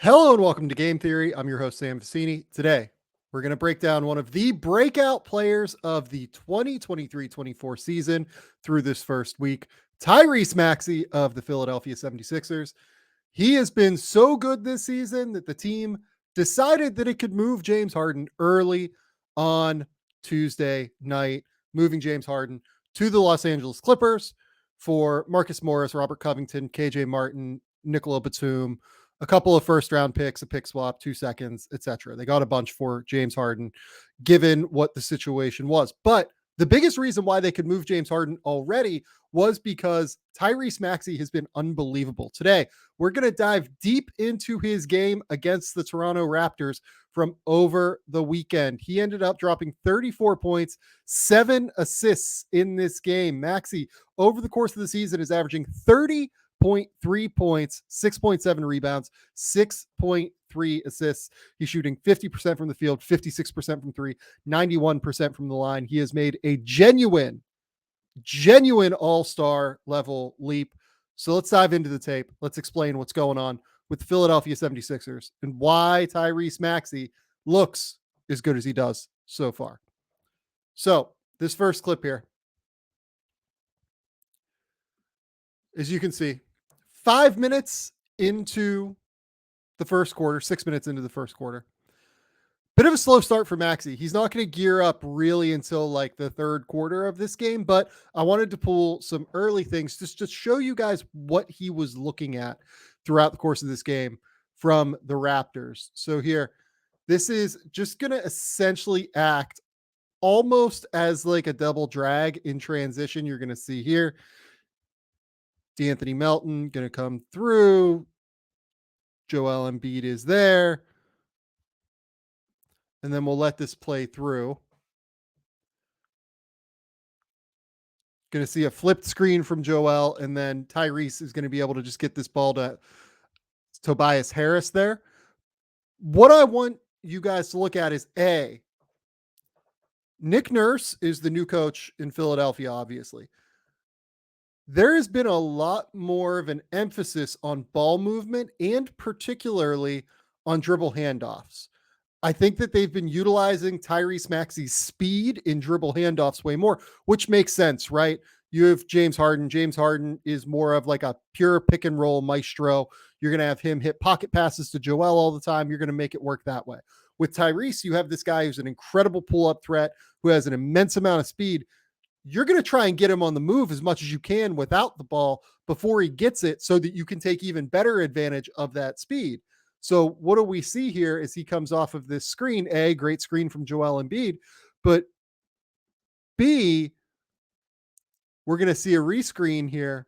Hello and welcome to Game Theory. I'm your host, Sam Vicini. Today, we're going to break down one of the breakout players of the 2023-24 season through this first week, Tyrese Maxey of the Philadelphia 76ers. He has been so good this season that the team decided that it could move James Harden early on Tuesday night, moving James Harden to the Los Angeles Clippers for Marcus Morris, Robert Covington, KJ Martin, Nicola Batum, a couple of first round picks, a pick swap, 2 seconds, etc. They got a bunch for James Harden, given what the situation was. But the biggest reason why they could move James Harden already was because Tyrese Maxey has been unbelievable. Today, we're going to dive deep into his game against the Toronto Raptors from over the weekend. He ended up dropping 34 points, 7 assists in this game. Maxey, over the course of the season, is averaging 30.3 points, 6.7 rebounds, 6.3 assists. He's shooting 50% from the field, 56% from three, 91% from the line. He has made a genuine all-star level leap. So let's dive into the tape. Let's explain what's going on with the Philadelphia 76ers and why Tyrese Maxey looks as good as he does so far. So this first clip here, as you can see, 5 minutes into the first quarter, 6 minutes into the first quarter. Bit of a slow start for Maxey. He's not going to gear up really until like the third quarter of this game, but I wanted to pull some early things just to show you guys what he was looking at throughout the course of this game from the Raptors. So here, this is just going to essentially act almost as like a double drag in transition. You're going to see here, D'Anthony Melton going to come through. Joel Embiid is there. And then we'll let this play through. Going to see a flipped screen from Joel, and then Tyrese is going to be able to just get this ball to Tobias Harris there. What I want you guys to look at is A, Nick Nurse is the new coach in Philadelphia, obviously. There has been a lot more of an emphasis on ball movement and particularly on dribble handoffs. I think that they've been utilizing Tyrese Maxey's speed in dribble handoffs way more, which makes sense, right? You have James Harden. James Harden is more of like a pure pick and roll maestro. You're going to have him hit pocket passes to Joel all the time. You're going to make it work that way. With Tyrese, you have this guy who's an incredible pull-up threat, who has an immense amount of speed. You're going to try and get him on the move as much as you can without the ball before he gets it so that you can take even better advantage of that speed. So what do we see here as he comes off of this screen? A, great screen from Joel Embiid, but B, we're going to see a rescreen here.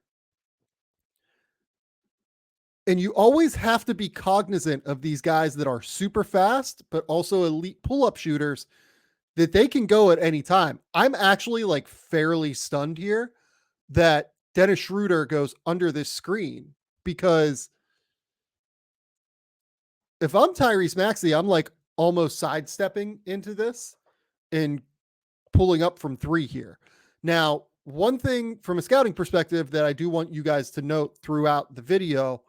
And you always have to be cognizant of these guys that are super fast, but also elite pull-up shooters, that they can go at any time. I'm actually like fairly stunned here that Dennis Schroeder goes under this screen, because if I'm Tyrese Maxey, I'm like almost sidestepping into this and pulling up from three here. Now, one thing from a scouting perspective that I do want you guys to note throughout the video,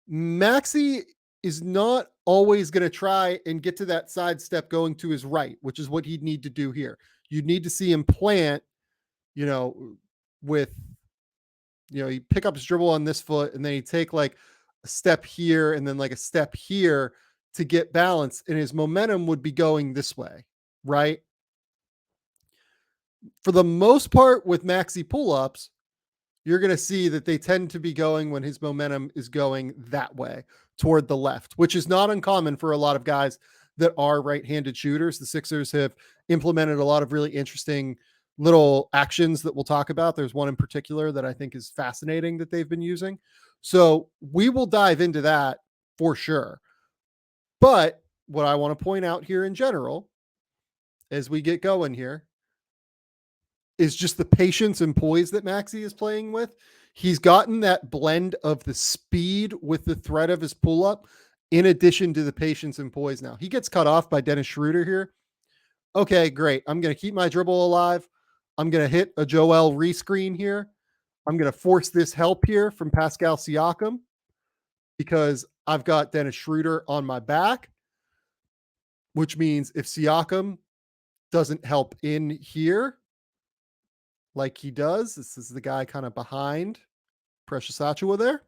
Maxey is not always going to try and get to that sidestep going to his right, which is what he'd need to do here. You'd need to see him plant, with, he pick up his dribble on this foot and then he'd take like a step here and then like a step here to get balance, and his momentum would be going this way, right? For the most part with Maxey pull-ups, you're going to see that they tend to be going when his momentum is going that way toward the left, which is not uncommon for a lot of guys that are right-handed shooters. The Sixers have implemented a lot of really interesting little actions that we'll talk about. There's one in particular that I think is fascinating that they've been using. So we will dive into that for sure. But what I want to point out here in general, as we get going here, is just the patience and poise that Maxey is playing with. He's gotten that blend of the speed with the threat of his pull-up, in addition to the patience and poise. Now, he gets cut off by Dennis Schroeder here. Okay, great. I'm going to keep my dribble alive. I'm going to hit a Joel rescreen here. I'm going to force this help here from Pascal Siakam. because I've got Dennis Schroeder on my back, which means if Siakam doesn't help in here like he does, this is the guy kind of behind Precious Achua there,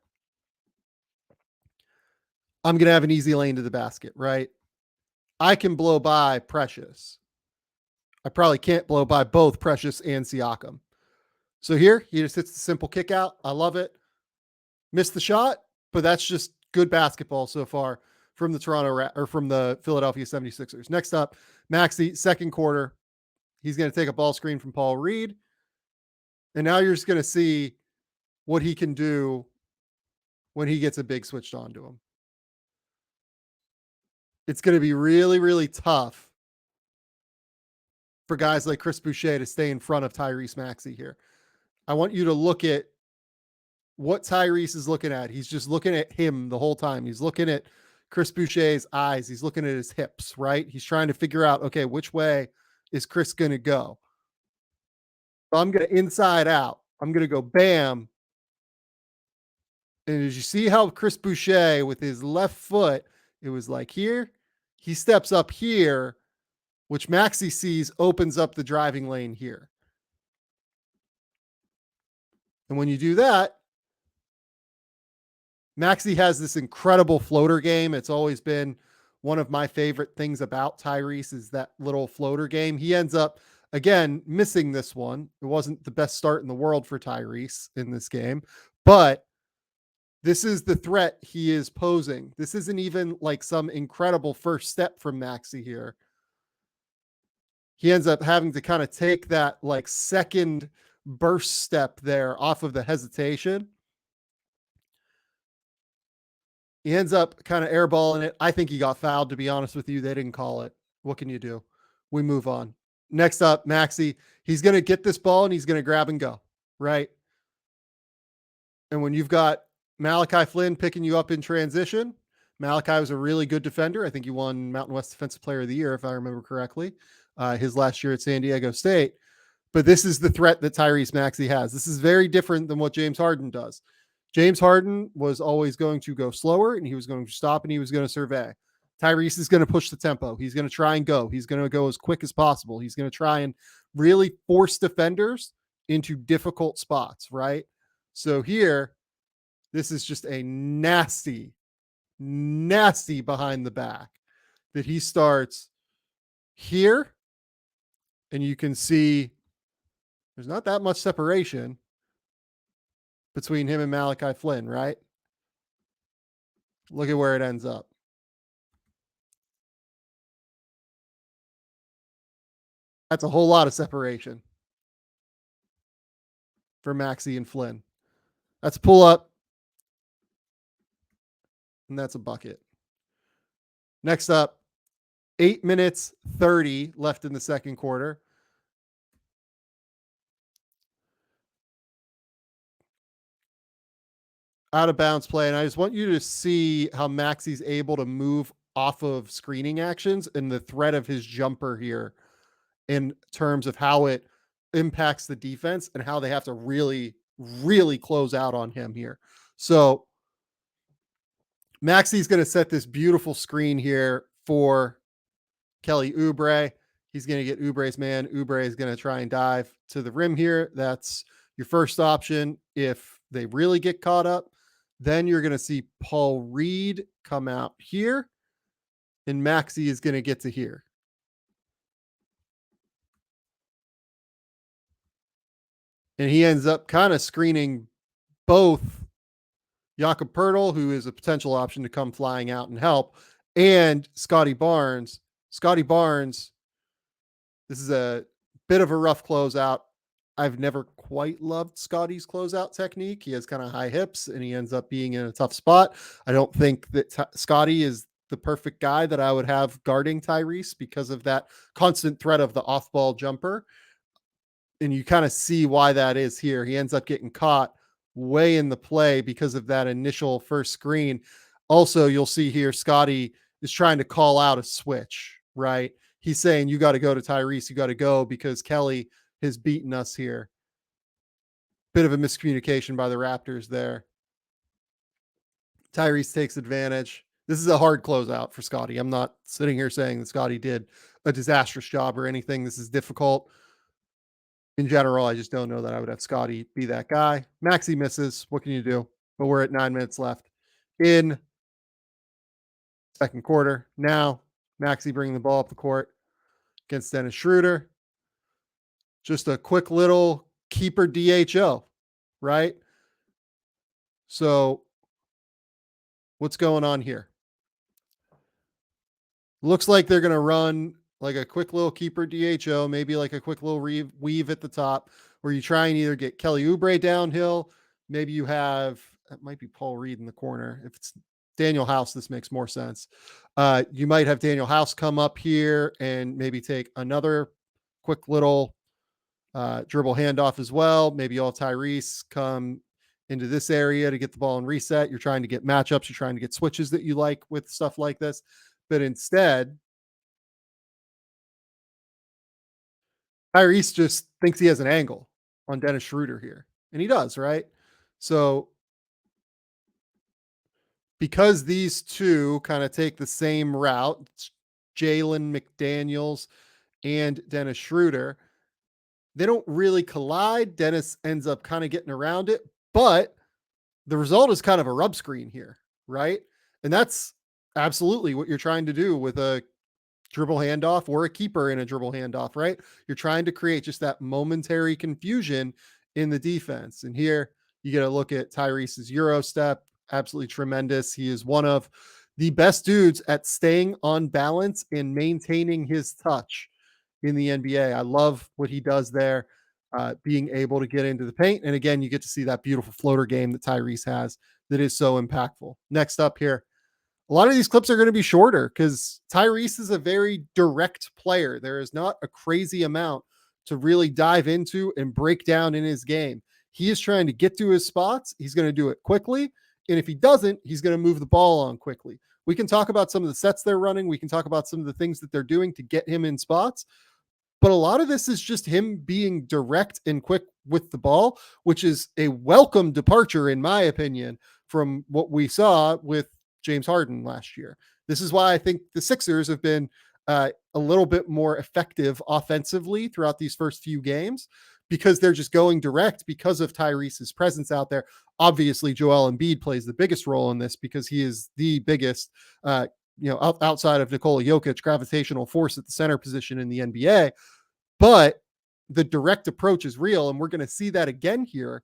I'm going to have an easy lane to the basket, right? I can blow by Precious. I probably can't blow by both Precious and Siakam. So here, he just hits the simple kick out. I love it. Missed the shot, but that's just good basketball so far from the from the Philadelphia 76ers. Next up, Maxey, second quarter. He's going to take a ball screen from Paul Reed. And now you're just going to see what he can do when he gets a big switched on to him. It's going to be really, really tough for guys like Chris Boucher to stay in front of Tyrese Maxey here. I want you to look at what Tyrese is looking at. He's just looking at him the whole time. He's looking at Chris Boucher's eyes. He's looking at his hips, right? He's trying to figure out, okay, which way is Chris going to go? So I'm going to inside out. I'm going to go bam. And as you see how Chris Boucher with his left foot, it was like here, he steps up here, which Maxey sees opens up the driving lane here. And when you do that, Maxey has this incredible floater game. It's always been one of my favorite things about Tyrese is that little floater game. He ends up, again, missing this one. It wasn't the best start in the world for Tyrese in this game, but this is the threat he is posing. This isn't even like some incredible first step from Maxey here. He ends up having to kind of take that like second burst step there off of the hesitation. He ends up kind of airballing it. I think he got fouled, to be honest with you. They didn't call it. What can you do? We move on. Next up, Maxey. He's going to get this ball and he's going to grab and go, right? And when you've got Malachi Flynn picking you up in transition, Malachi was a really good defender. I think he won Mountain West Defensive Player of the Year, if I remember correctly, his last year at San Diego State. But this is the threat that Tyrese Maxey has. This is very different than what James Harden does. James Harden was always going to go slower and he was going to stop and he was going to survey. Tyrese is going to push the tempo. He's going to try and go. He's going to go as quick as possible. He's going to try and really force defenders into difficult spots, right? So here, this is just a nasty behind the back that he starts here. And you can see there's not that much separation between him and Malachi Flynn, right? Look at where it ends up. That's a whole lot of separation for Maxey and Flynn. That's a pull up. And that's a bucket. Next up, 8 minutes 30 left in the second quarter. Out of bounds play. And I just want you to see how Maxey's able to move off of screening actions and the threat of his jumper here in terms of how it impacts the defense and how they have to really, really close out on him here. So Maxey's going to set this beautiful screen here for Kelly Oubre. He's going to get Oubre's man. Oubre is going to try and dive to the rim here. That's your first option. If they really get caught up, then you're going to see Paul Reed come out here and Maxey is going to get to here. And he ends up kind of screening both Jakob Poeltl, who is a potential option to come flying out and help, and Scotty Barnes. Scotty Barnes, this is a bit of a rough closeout. I've never quite loved Scotty's closeout technique. He has kind of high hips and he ends up being in a tough spot. I don't think that Scotty is the perfect guy that I would have guarding Tyrese because of that constant threat of the off-ball jumper. And you kind of see why that is here. He ends up getting caught way in the play because of that initial first screen. Also, you'll see here, Scotty is trying to call out a switch, right? He's saying, you got to go to Tyrese. You got to go because Kelly has beaten us here. Bit of a miscommunication by the Raptors there. Tyrese takes advantage. This is a hard closeout for Scotty. I'm not sitting here saying that Scotty did a disastrous job or anything. This is difficult. In general, I just don't know that I would have Scotty be that guy. Maxey misses. What can you do? But we're at 9 minutes left in second quarter. Now, Maxey bringing the ball up the court against Dennis Schroeder. Just a quick little keeper DHO, right? So, what's going on here? Looks like they're going to run like a quick little keeper DHO, maybe like a quick little weave at the top where you try and either get Kelly Oubre downhill. Maybe you have, that might be Paul Reed in the corner. If it's Daniel House, this makes more sense. You might have Daniel House come up here and maybe take another quick little dribble handoff as well. Maybe all Tyrese come into this area to get the ball and reset. You're trying to get matchups. You're trying to get switches that you like with stuff like this. But instead, Tyrese just thinks he has an angle on Dennis Schroeder here. And he does, right? So because these two kind of take the same route, Jalen McDaniels and Dennis Schroeder, they don't really collide. Dennis ends up kind of getting around it, but the result is kind of a rub screen here, right? And that's absolutely what you're trying to do with a dribble handoff or a keeper in a dribble handoff, right? You're trying to create just that momentary confusion in the defense. And here you get a look at Tyrese's Euro step. Absolutely tremendous. He is one of the best dudes at staying on balance and maintaining his touch in the NBA. I love what he does there, being able to get into the paint. And again, you get to see that beautiful floater game that Tyrese has that is so impactful. Next up here, a lot of these clips are going to be shorter because Tyrese is a very direct player. There is not a crazy amount to really dive into and break down in his game. He is trying to get to his spots. He's going to do it quickly. And if he doesn't, he's going to move the ball on quickly. We can talk about some of the sets they're running. We can talk about some of the things that they're doing to get him in spots. But a lot of this is just him being direct and quick with the ball, which is a welcome departure, in my opinion, from what we saw with James Harden last year. This is why I think the Sixers have been a little bit more effective offensively throughout these first few games because they're just going direct because of Tyrese's presence out there. Obviously, Joel Embiid plays the biggest role in this because he is the biggest, outside of Nikola Jokic, gravitational force at the center position in the NBA. But the direct approach is real, and we're going to see that again here.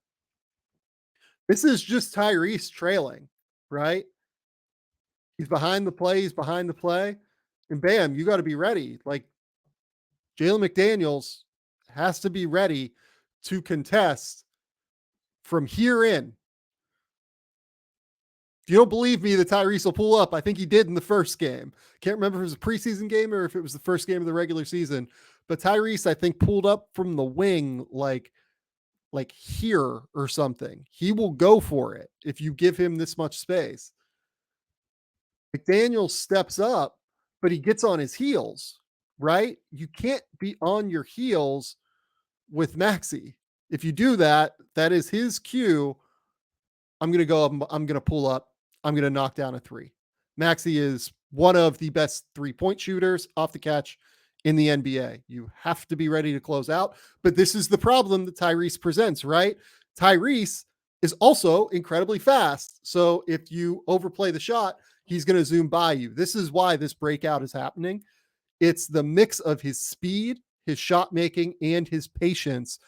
This is just Tyrese trailing, right? He's behind the play. He's behind the play. And bam, you got to be ready. Like Jalen McDaniels has to be ready to contest from here in. If you don't believe me that Tyrese will pull up, I think he did in the first game. Can't remember if it was a preseason game or if it was the first game of the regular season. But Tyrese, I think, pulled up from the wing like here or something. He will go for it if you give him this much space. McDaniel steps up, but he gets on his heels, right? You can't be on your heels with Maxey. If you do that, that is his cue. I'm going to go up. I'm going to pull up. I'm going to knock down a three. Maxey is one of the best 3-point shooters off the catch in the NBA. You have to be ready to close out. But this is the problem that Tyrese presents, right? Tyrese is also incredibly fast. So if you overplay the shot, he's going to zoom by you. This is why this breakout is happening. It's the mix of his speed, his shot making, and his patience.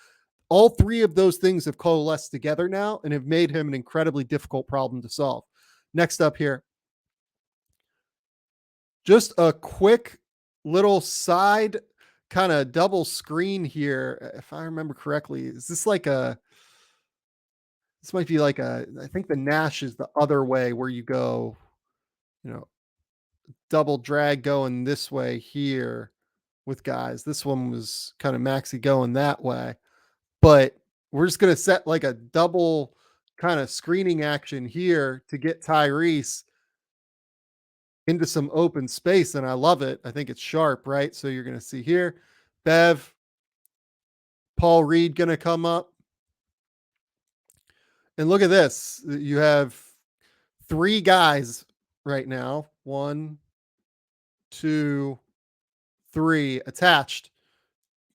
All three of those things have coalesced together now and have made him an incredibly difficult problem to solve. Next up here, just a quick little side kind of double screen here. If I remember correctly, is this like this might be like I think the Nash is the other way where you go, double drag going this way here with guys. This one was kind of Maxey going that way, but we're just going to set like a double kind of screening action here to get Tyrese into some open space. And I love it. I think it's sharp, right? So you're going to see here, Bev, Paul Reed going to come up. And look at this. You have three guys right now. One, two, three attached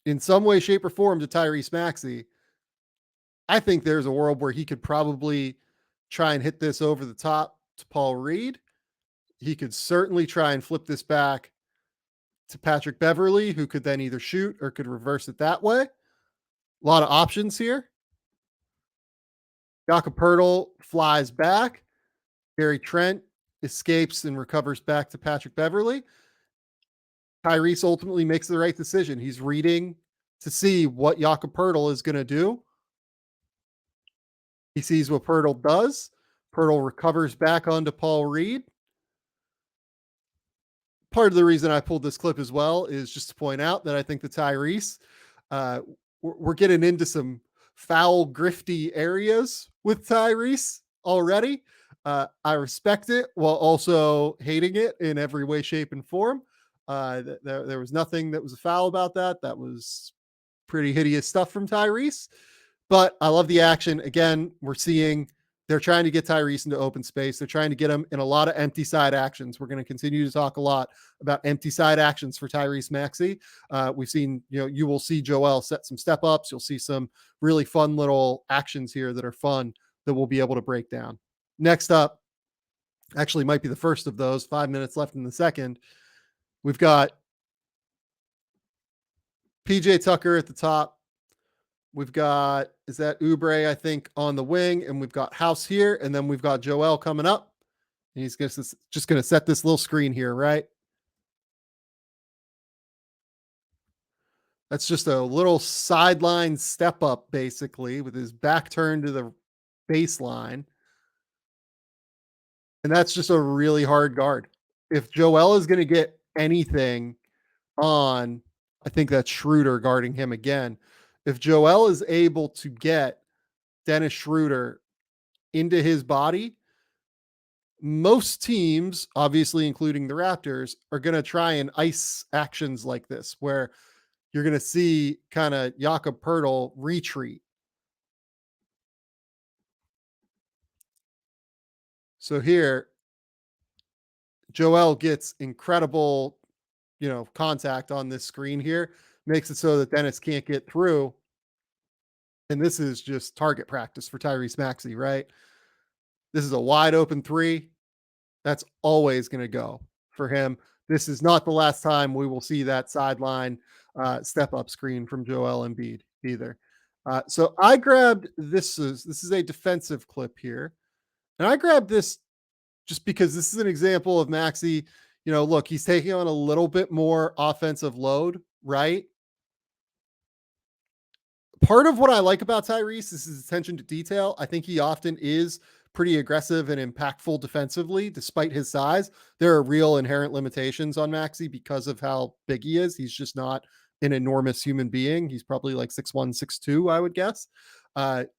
in some way, shape, or form to Tyrese Maxey. I think there's a world where he could probably try and hit this over the top to Paul Reed. He could certainly try and flip this back to Patrick Beverly, who could then either shoot or could reverse it that way. A lot of options here. Jakob Poeltl flies back. Gary Trent escapes and recovers back to Patrick Beverly. Tyrese ultimately makes the right decision. He's reading to see what Jakob Poeltl is going to do. He sees what Poeltl does. Poeltl recovers back onto Paul Reed. Part of the reason I pulled this clip as well is just to point out that I think the Tyrese, uh, we're getting into some foul, grifty areas with Tyrese already. I respect it while also hating it in every way, shape, and form. There was nothing that was a foul about that. That was pretty hideous stuff from Tyrese. But I love the action. Again, we're seeing they're trying to get Tyrese into open space. They're trying to get him in a lot of empty side actions. We're going to continue to talk a lot about empty side actions for Tyrese Maxey. We've seen, you will see Joel set some step ups. You'll see some really fun little actions here that are fun that we'll be able to break down. Next up, actually might be the first of those. 5 minutes left in the second. We've got PJ Tucker at the top. We've got, is that Oubre, I think, on the wing, and we've got House here, and then we've got Joel coming up. And he's just going to set this little screen here, right? That's just a little sideline step up, basically, with his back turned to the baseline. And that's just a really hard guard. If Joel is going to get anything on, I think that's Schroeder guarding him again. If Joel is able to get Dennis Schroeder into his body, most teams, obviously including the Raptors, are going to try and ice actions like this, where you're going to see kind of Jakob Poeltl retreat. So here, Joel gets incredible, contact on this screen here, makes it so that Dennis can't get through. And this is just target practice for Tyrese Maxey, right? This is a wide open three. That's always going to go for him. This is not the last time we will see that sideline step up screen from Joel Embiid either. So I grabbed this is a defensive clip here, and I grabbed this just because this is an example of Maxey. Look, he's taking on a little bit more offensive load, right? Part of what I like about Tyrese is his attention to detail. I think he often is pretty aggressive and impactful defensively, despite his size. There are real inherent limitations on Maxey because of how big he is. He's just not an enormous human being. He's probably like 6'1", 6'2", I would guess. But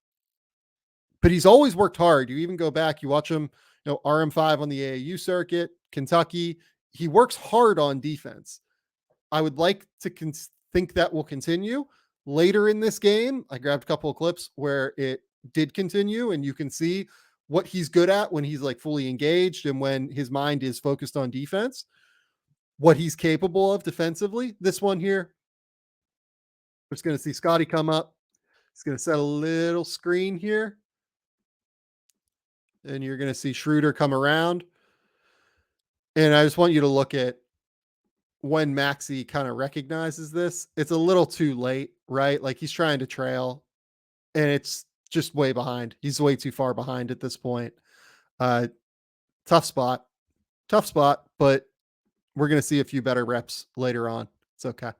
he's always worked hard. You even go back, you watch him, RM5 on the AAU circuit, Kentucky. He works hard on defense. I would like to think that will continue. Later in this game, I grabbed a couple of clips where it did continue, and you can see what he's good at when he's like fully engaged and when his mind is focused on defense, what he's capable of defensively. This one here, we're just going to see Scotty come up. He's going to set a little screen here, and you're going to see Schroeder come around. And I just want you to look at when Maxey kind of recognizes this. It's a little too late, right? Like he's trying to trail, and it's just way behind. He's way too far behind at this point. Tough spot, but we're going to see a few better reps later on. It's okay.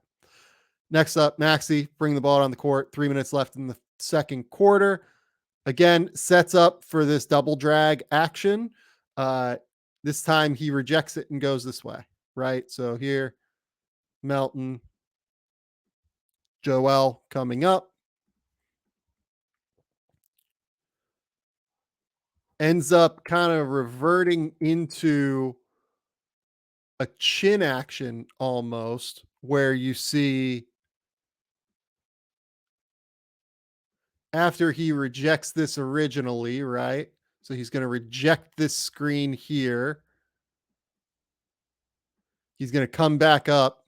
Next up, Maxey, bring the ball on the court. 3 minutes left in the second quarter. Again, sets up for this double drag action. This time he rejects it and goes this way, right? So here, Melton, Joel coming up. Ends up kind of reverting into a chin action almost, where you see after he rejects this originally, right? So he's going to reject this screen here. He's going to come back up.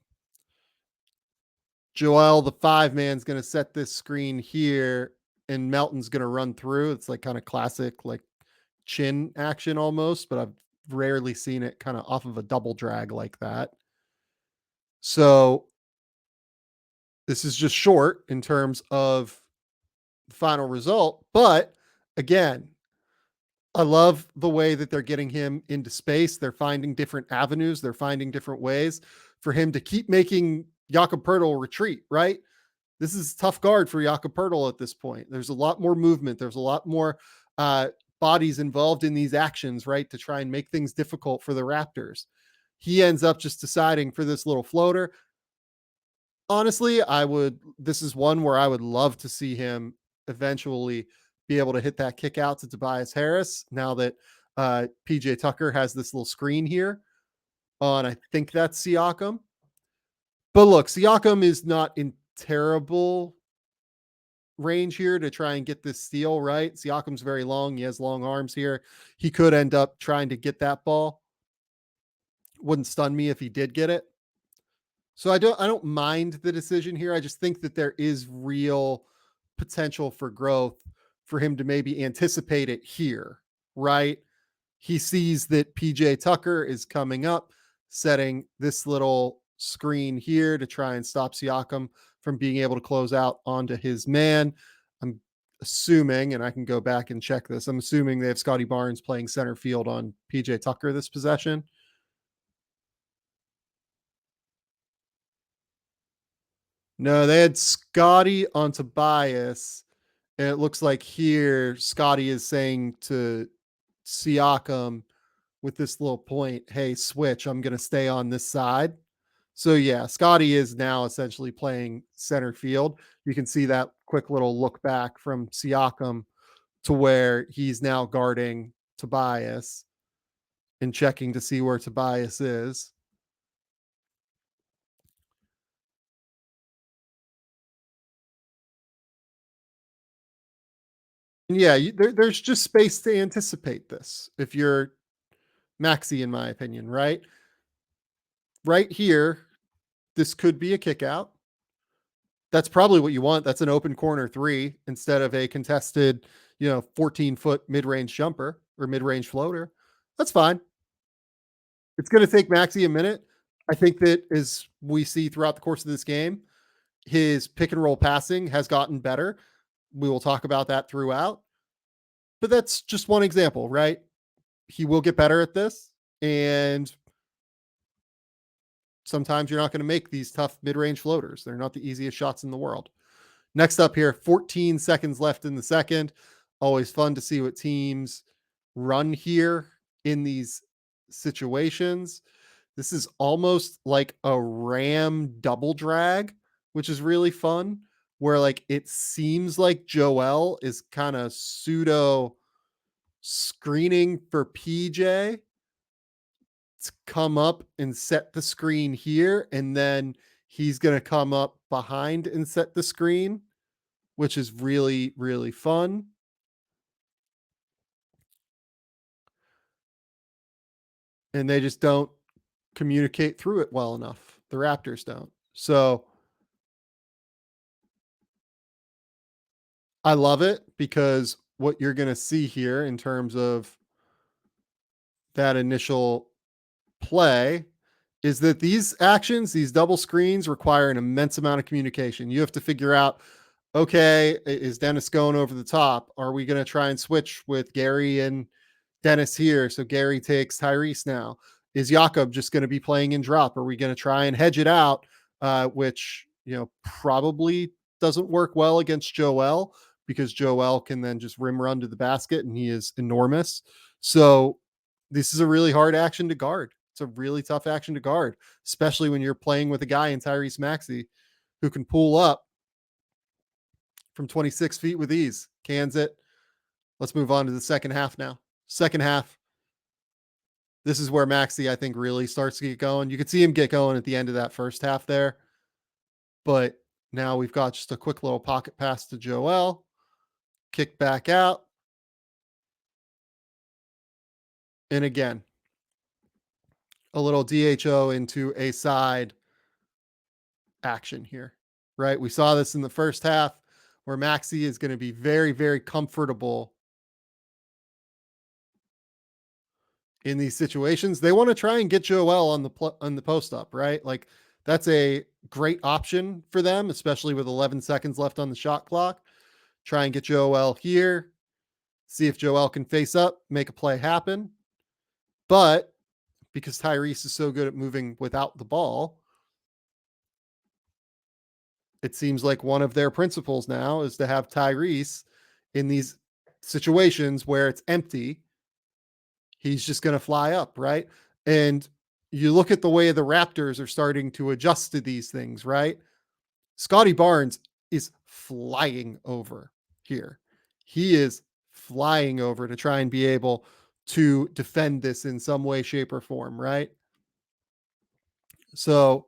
Joel, the 5 man, is going to set this screen here, and Melton's going to run through. It's like kind of classic, like chin action almost, but I've rarely seen it kind of off of a double drag like that. So this is just short in terms of the final result. But again, I love the way that they're getting him into space. They're finding different avenues. They're finding different ways for him to keep making Jakob Poeltl retreat, right? This is a tough guard for Jakob Poeltl at this point. There's a lot more movement. There's a lot more bodies involved in these actions, right? To try and make things difficult for the Raptors. He ends up just deciding for this little floater. Honestly, this is one where I would love to see him eventually be able to hit that kick out to Tobias Harris now that PJ Tucker has this little screen here on, I think that's Siakam. But look, Siakam is not in terrible range here to try and get this steal, right? Siakam's very long. He has long arms here. He could end up trying to get that ball. Wouldn't stun me if he did get it. So I don't mind the decision here. I just think that there is real potential for growth for him to maybe anticipate it here, right? He sees that PJ Tucker is coming up, setting this little screen here to try and stop Siakam from being able to close out onto his man. I'm assuming, and I can go back and check this, I'm assuming they have Scotty Barnes playing center field on PJ Tucker this possession. No, they had Scotty on Tobias. And it looks like here Scotty is saying to Siakam with this little point, hey, switch, I'm going to stay on this side. So yeah, Scotty is now essentially playing center field. You can see that quick little look back from Siakam to where he's now guarding Tobias and checking to see where Tobias is. And yeah, there's just space to anticipate this if you're Maxey, in my opinion, right? Right here, this could be a kick out. That's probably what you want. That's an open corner 3 instead of a contested, 14-foot mid-range jumper or mid-range floater. That's fine. It's going to take Maxey a minute. I think that as we see throughout the course of this game, his pick and roll passing has gotten better. We will talk about that throughout. But that's just one example, right? He will get better at this. And sometimes you're not going to make these tough mid-range floaters. They're not the easiest shots in the world. Next up here, 14 seconds left in the second. Always fun to see what teams run here in these situations. This is almost like a Ram double drag, which is really fun, where like it seems like Joel is kind of pseudo screening for PJ to come up and set the screen here, and then he's going to come up behind and set the screen, which is really, really fun. And they just don't communicate through it well enough. The Raptors don't. So I love it because what you're going to see here in terms of that initial play is that these actions, these double screens require an immense amount of communication. You have to figure out, okay, is Dennis going over the top? Are we going to try and switch with Gary and Dennis here? So Gary takes Tyrese now. Is Jakob just going to be playing in drop? Are we going to try and hedge it out? Which, probably doesn't work well against Joel because Joel can then just rim run to the basket and he is enormous. So this is a really hard action to guard. It's a really tough action to guard, especially when you're playing with a guy in Tyrese Maxey who can pull up from 26 feet with ease. Cans it. Let's move on to the second half now. Second half. This is where Maxey, I think, really starts to get going. You could see him get going at the end of that first half there. But now we've got just a quick little pocket pass to Joel. Kick back out. And again, a little DHO into a side action here, right? We saw this in the first half where Maxey is going to be very, very comfortable in these situations. They want to try and get Joel on on the post up, right? Like that's a great option for them, especially with 11 seconds left on the shot clock. Try and get Joel here, see if Joel can face up, make a play happen. But because Tyrese is so good at moving without the ball, it seems like one of their principles now is to have Tyrese in these situations where it's empty. He's just going to fly up, right? And you look at the way the Raptors are starting to adjust to these things, right? Scotty Barnes is flying over here. He is flying over to try and be able to defend this in some way, shape, or form, right? So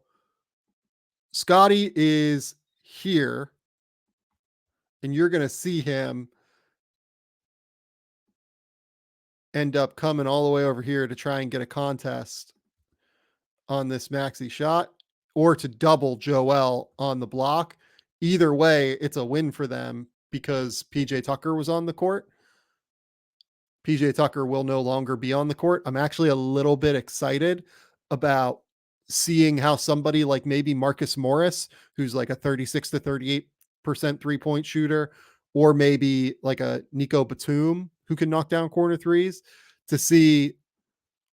Scotty is here, and you're going to see him end up coming all the way over here to try and get a contest on this Maxey shot or to double Joel on the block. Either way, it's a win for them because PJ Tucker was on the court. PJ Tucker will no longer be on the court. I'm actually a little bit excited about seeing how somebody like maybe Marcus Morris, who's like a 36 to 38% 3-point shooter, or maybe like a Nico Batum who can knock down corner threes, to see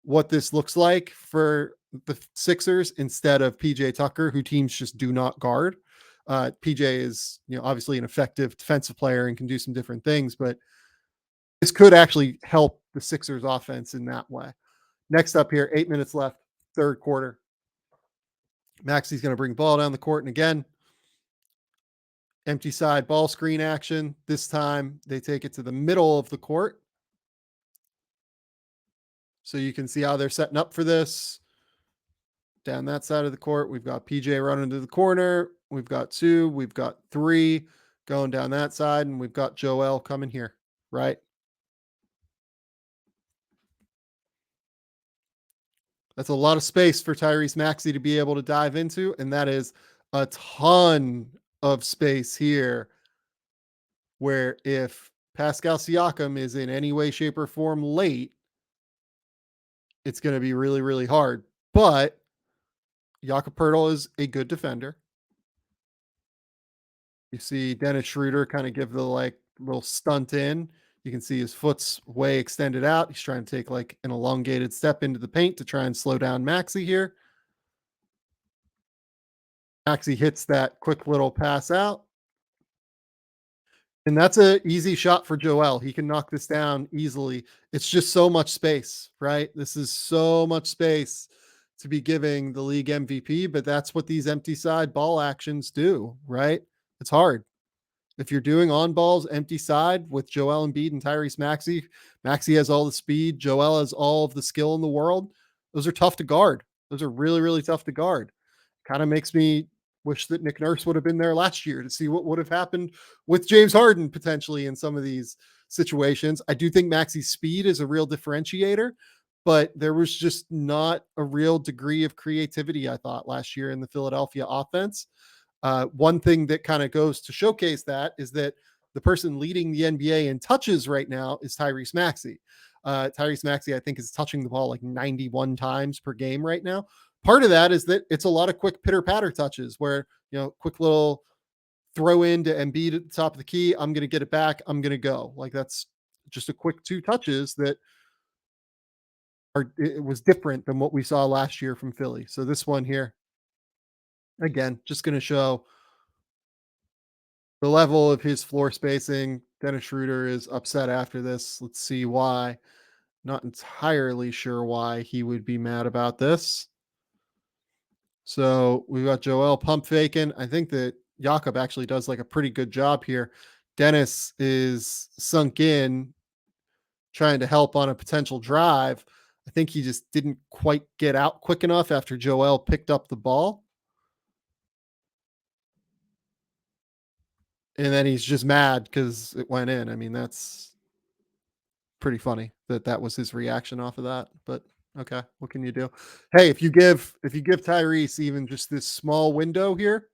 what this looks like for the Sixers instead of PJ Tucker, who teams just do not guard. PJ is, obviously an effective defensive player and can do some different things, but this could actually help the Sixers offense in that way. Next up here, 8 minutes left, third quarter. Maxey's going to bring ball down the court. And again, empty side ball screen action. This time they take it to the middle of the court. So you can see how they're setting up for this. Down that side of the court, we've got PJ running to the corner. We've got 2. We've got 3 going down that side. And we've got Joel coming here, right? That's a lot of space for Tyrese Maxey to be able to dive into. And that is a ton of space here where if Pascal Siakam is in any way, shape, or form late, it's going to be really, really hard. But Jakob Poeltl is a good defender. You see Dennis Schroeder kind of give the little stunt in. You can see his foot's way extended out. He's trying to take like an elongated step into the paint to try and slow down Maxey here. Maxey hits that quick little pass out. And that's an easy shot for Joel. He can knock this down easily. It's just so much space, right? This is so much space to be giving the league MVP, but that's what these empty side ball actions do, right? It's hard. If you're doing on balls, empty side with Joel Embiid and Tyrese Maxey, Maxey has all the speed. Joel has all of the skill in the world. Those are tough to guard. Those are really, really tough to guard. Kind of makes me wish that Nick Nurse would have been there last year to see what would have happened with James Harden potentially in some of these situations. I do think Maxey's speed is a real differentiator, but there was just not a real degree of creativity, I thought, last year in the Philadelphia offense. One thing that kind of goes to showcase that is that the person leading the NBA in touches right now is Tyrese Maxey. Tyrese Maxey, I think, is touching the ball like 91 times per game right now. Part of that is that it's a lot of quick pitter patter touches where, quick little throw in to Embiid at the top of the key. I'm going to get it back. I'm going to go. Like that's just a quick 2 touches that it was different than what we saw last year from Philly. So this one here, again, just going to show the level of his floor spacing. Dennis Schroeder is upset after this. Let's see why. Not entirely sure why he would be mad about this. So we've got Joel pump faking. I think that Jakob actually does like a pretty good job here. Dennis is sunk in trying to help on a potential drive. I think he just didn't quite get out quick enough after Joel picked up the ball. And then he's just mad because it went in. I mean, that's pretty funny that that was his reaction off of that, but okay, what can you do? Hey, if you give Tyrese even just this small window here,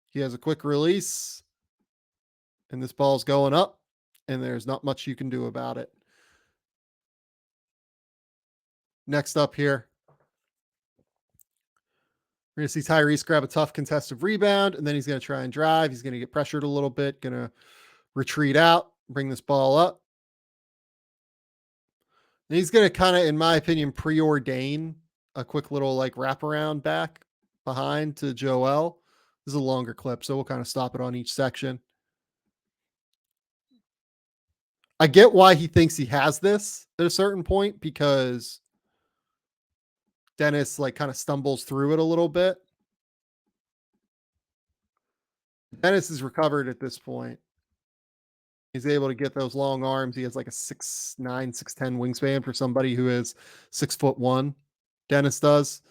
he has a quick release and this ball's going up and there's not much you can do about it. Next up here, we're going to see Tyrese grab a tough contested rebound, and then he's going to try and drive. He's going to get pressured a little bit, going to retreat out, bring this ball up. And he's going to kind of, in my opinion, preordain a quick little like wraparound back behind to Joel. This is a longer clip, so we'll kind of stop it on each section. I get why he thinks he has this at a certain point because Dennis like kind of stumbles through it a little bit. Dennis is recovered at this point. He's able to get those long arms. He has like a 6'9", 6'10" wingspan for somebody who is 6'1". Dennis does.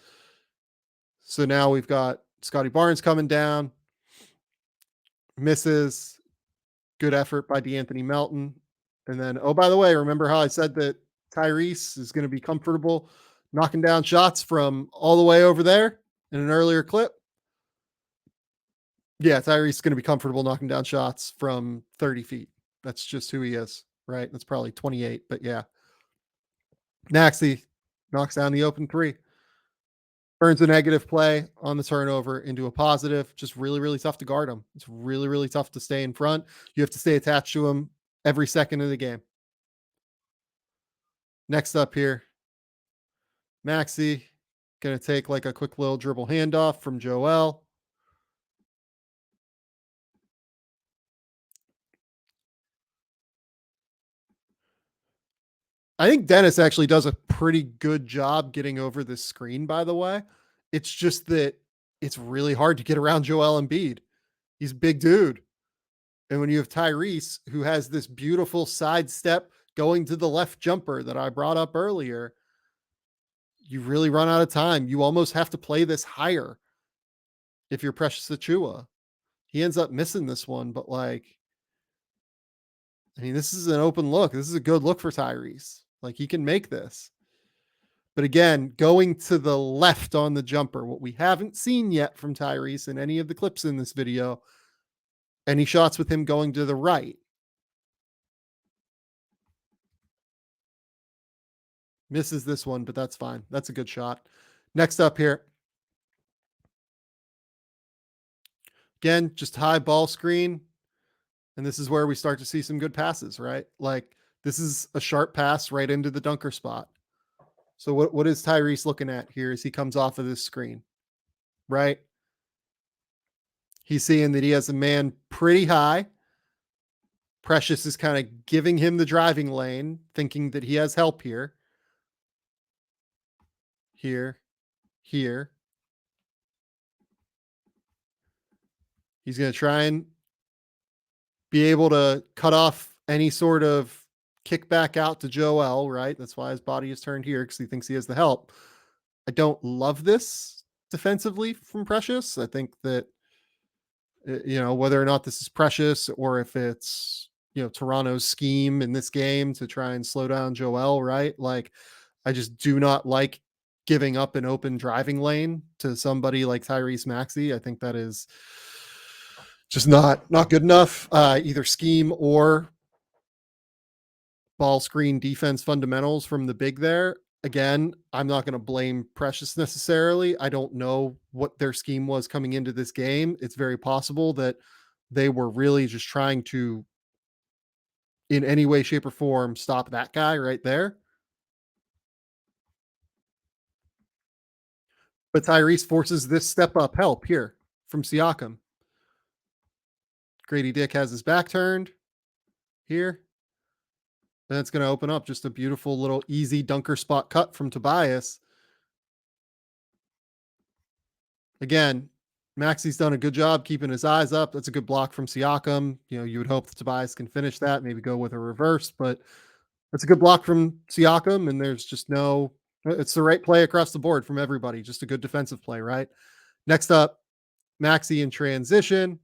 So now we've got Scotty Barnes coming down. Misses. Good effort by DeAnthony Melton. And then, oh, by the way, remember how I said that Tyrese is going to be comfortable knocking down shots from all the way over there in an earlier clip? Yeah, Tyrese is going to be comfortable knocking down shots from 30 feet. That's just who he is, right? That's probably 28, but yeah. Maxey knocks down the open three. Turns a negative play on the turnover into a positive. Just really, really tough to guard him. It's really, really tough to stay in front. You have to stay attached to him every second of the game. Next up here, Maxey going to take like a quick little dribble handoff from Joel. I think Dennis actually does a pretty good job getting over this screen, by the way. It's just that it's really hard to get around Joel Embiid. He's a big dude. And when you have Tyrese, who has this beautiful sidestep going to the left jumper that I brought up earlier, you really run out of time. You almost have to play this higher if you're Precious Achiuwa. He ends up missing this one, but like, I mean, this is an open look. This is a good look for Tyrese. Like, he can make this. But again, going to the left on the jumper, what we haven't seen yet from Tyrese in any of the clips in this video, any shots with him going to the right. Misses this one, but that's fine. That's a good shot. Next up here. Again, just high ball screen. And this is where we start to see some good passes, right? Like, this is a sharp pass right into the dunker spot. So what is Tyrese looking at here as he comes off of this screen, right? He's seeing that he has a man pretty high. Precious is kind of giving him the driving lane, thinking that he has help here. Here. He's going to try and be able to cut off any sort of kickback out to Joel, right? That's why his body is turned here because he thinks he has the help. I don't love this defensively from Precious. I think that, whether or not this is Precious or if it's, Toronto's scheme in this game to try and slow down Joel, right? Like, I just do not like giving up an open driving lane to somebody like Tyrese Maxey. I think that is just not good enough, either scheme or ball screen defense fundamentals from the big there. Again, I'm not going to blame Precious necessarily. I don't know what their scheme was coming into this game. It's very possible that they were really just trying to, in any way, shape, or form, stop that guy right there. But Tyrese forces this step up help here from Siakam. Grady Dick has his back turned here. Then it's going to open up just a beautiful little easy dunker spot cut from Tobias. Again, Maxey's done a good job keeping his eyes up. That's a good block from Siakam. You would hope that Tobias can finish that, maybe go with a reverse, but that's a good block from Siakam. And there's just it's the right play across the board from everybody. Just a good defensive play, right? Next up, Maxey in transition.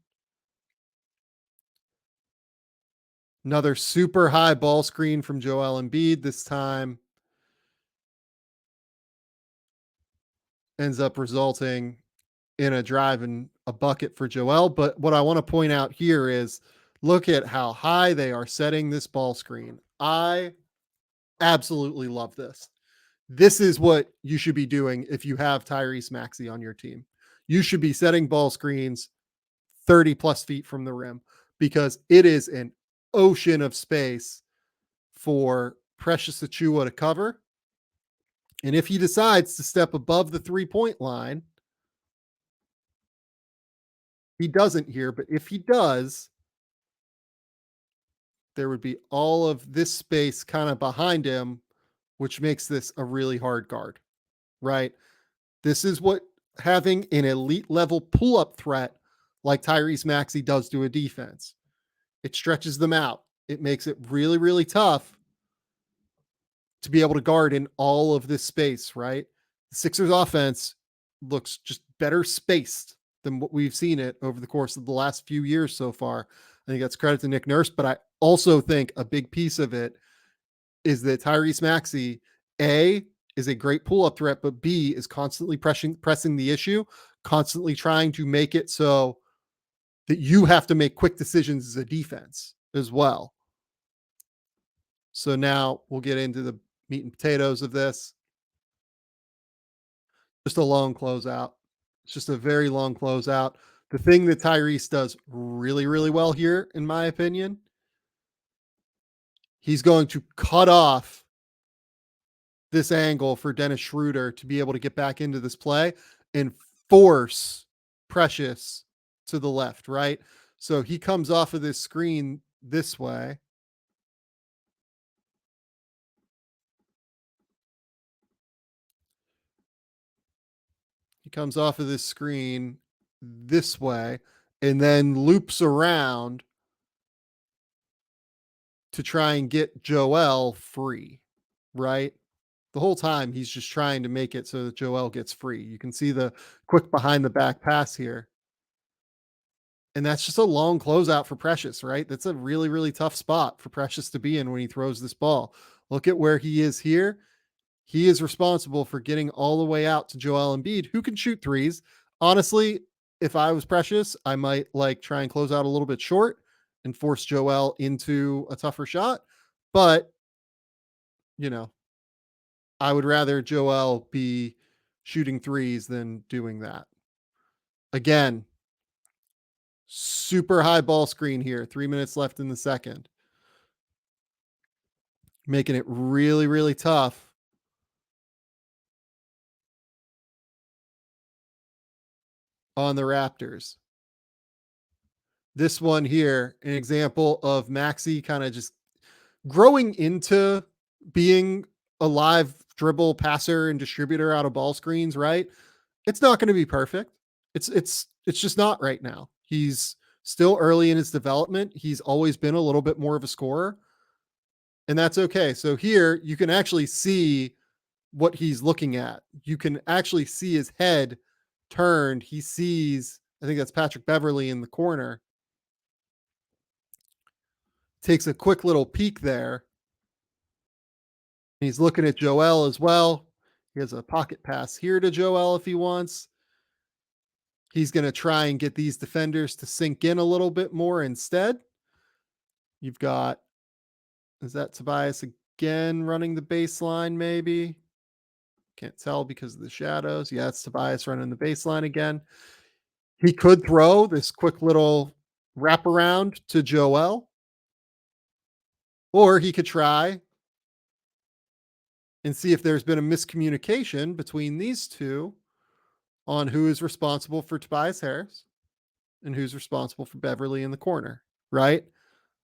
Another super high ball screen from Joel Embiid this time ends up resulting in a drive and a bucket for Joel. But what I want to point out here is look at how high they are setting this ball screen. I absolutely love this. This is what you should be doing if you have Tyrese Maxey on your team. You should be setting ball screens 30 plus feet from the rim because it is an ocean of space for Precious Achua to cover. And if he decides to step above the 3-point line, he doesn't here, but if he does, there would be all of this space kind of behind him, which makes this a really hard guard, right? This is what having an elite level pull up threat like Tyrese Maxey does to a defense. It stretches them out. It makes it really, really tough to be able to guard in all of this space, right? The Sixers offense looks just better spaced than what we've seen it over the course of the last few years so far. I think that's credit to Nick Nurse, but I also think a big piece of it is that Tyrese Maxey, A, is a great pull-up threat, but B, is constantly pressing the issue, constantly trying to make it so that you have to make quick decisions as a defense as well. So now we'll get into the meat and potatoes of this. Just a long closeout. It's just a very long closeout. The thing that Tyrese does really, really well here, in my opinion, he's going to cut off this angle for Dennis Schroeder to be able to get back into this play and force Precious to the left, right? So he comes off of this screen this way. He comes off of this screen this way and then loops around to try and get Joel free, right? The whole time he's just trying to make it so that Joel gets free. You can see the quick behind the back pass here. And that's just a long closeout for Precious, right? That's a really, really tough spot for Precious to be in when he throws this ball. Look at where he is here. He is responsible for getting all the way out to Joel Embiid, who can shoot threes. Honestly, if I was Precious, I might like try and close out a little bit short and force Joel into a tougher shot. But, you know, I would rather Joel be shooting threes than doing that. Again, super high ball screen here. 3 minutes left in the second. Making it really, really tough on the Raptors. This one here, an example of Maxey kind of just growing into being a live dribble passer and distributor out of ball screens, right? It's not going to be perfect. It's just not right now. He's still early in his development. He's always been a little bit more of a scorer, and that's okay. So here you can actually see what he's looking at. You can actually see his head turned. He sees, I think that's Patrick Beverley in the corner. Takes a quick little peek there. He's looking at Joel as well. He has a pocket pass here to Joel if he wants. He's going to try and get these defenders to sink in a little bit more instead. You've got, is that Tobias again running the baseline maybe? Can't tell because of the shadows. Yeah, it's Tobias running the baseline again. He could throw this quick little wraparound to Joel, or he could try and see if there's been a miscommunication between these two on who is responsible for Tobias Harris and who's responsible for Beverly in the corner, right?